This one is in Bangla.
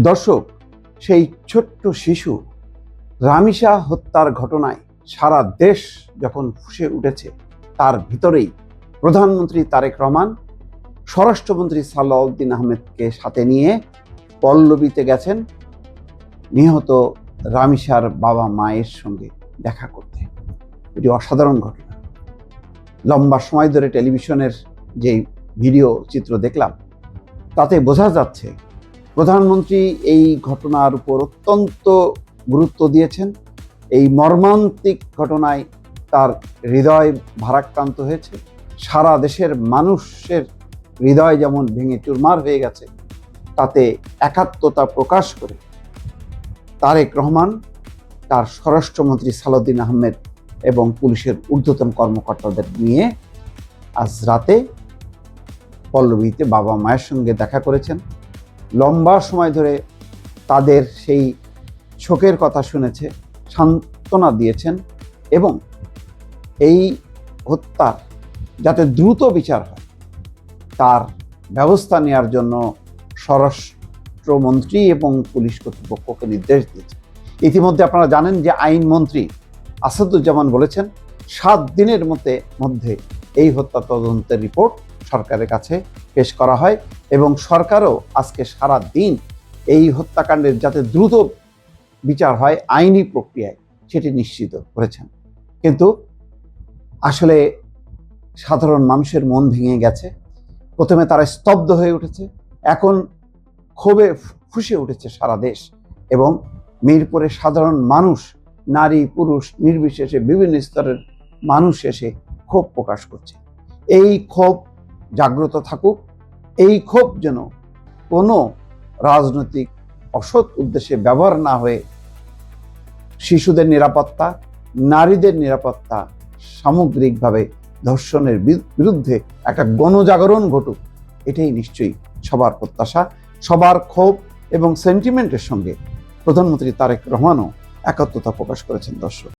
দর্শক, সেই ছোট্ট শিশু রামিসা হত্যার ঘটনায় সারা দেশ যখন ফুঁসে উঠেছে, তার ভিতরেই প্রধানমন্ত্রী তারেক রহমান স্বরাষ্ট্রমন্ত্রী সালাউদ্দিন আহমেদকে সাথে নিয়ে পল্লবীতে গেছেন নিহত রামিসার বাবা মায়ের সঙ্গে দেখা করতে। এটি অসাধারণ ঘটনা। লম্বা সময় ধরে টেলিভিশনের যে ভিডিও চিত্র দেখলাম, তাতে বোঝা যাচ্ছে প্রধানমন্ত্রী এই ঘটনার উপর অত্যন্ত গুরুত্ব দিয়েছেন। এই মর্মান্তিক ঘটনায় তার হৃদয় ভারাক্রান্ত হয়েছে। সারা দেশের মানুষের হৃদয় যেমন ভেঙে চুরমার হয়ে গেছে, তাতে একাত্মতা প্রকাশ করে তারেক রহমান তার স্বরাষ্ট্রমন্ত্রী সালাউদ্দিন আহমেদ এবং পুলিশের ঊর্ধ্বতন কর্মকর্তাদের নিয়ে আজ রাতে পল্লবীতে বাবা মায়ের সঙ্গে দেখা করেছেন। লম্বা সময় ধরে তাদের সেই শোকের কথা শুনেছে, সান্ত্বনা দিয়েছেন এবং এই হত্যার যাতে দ্রুত বিচার হয় তার ব্যবস্থা নেওয়ার জন্য স্বরাষ্ট্রমন্ত্রী এবং পুলিশ কর্তৃপক্ষকে নির্দেশ দিয়েছেন। ইতিমধ্যে আপনারা জানেন যে আইনমন্ত্রী আসাদুজ্জামান বলেছেন 7 দিনের মধ্যে এই হত্যা তদন্তের রিপোর্ট সরকারের কাছে পেশ করা হয় এবং সরকারও আজকে সারা দিন এই হত্যাকাণ্ডের যাতে দ্রুত বিচার হয় আইনি প্রক্রিয়ায় সেটি নিশ্চিত করেছেন। কিন্তু আসলে সাধারণ মানুষের মন ভেঙে গেছে। প্রথমে তারা স্তব্ধ হয়ে উঠেছে, এখন ক্ষোভে ফুঁসে উঠেছে সারা দেশ এবং মিরপুরে সাধারণ মানুষ, নারী পুরুষ নির্বিশেষে বিভিন্ন স্তরের মানুষ এসে ক্ষোভ প্রকাশ করছে। এই ক্ষোভ জাগ্রত থাকুক, এই ক্ষোভ যেন কোনো রাজনৈতিক অসৎ উদ্দেশ্যে ব্যবহার না হয়ে শিশুদের নিরাপত্তা, নারীদের নিরাপত্তা, সামগ্রিকভাবে ধর্ষণের বিরুদ্ধে একটা গণজাগরণ ঘটুক, এটাই নিশ্চয়ই সবার প্রত্যাশা। সবার ক্ষোভ এবং সেন্টিমেন্টের সঙ্গে প্রধানমন্ত্রী তারেক রহমানও একাত্মতা প্রকাশ করেছেন। দর্শক।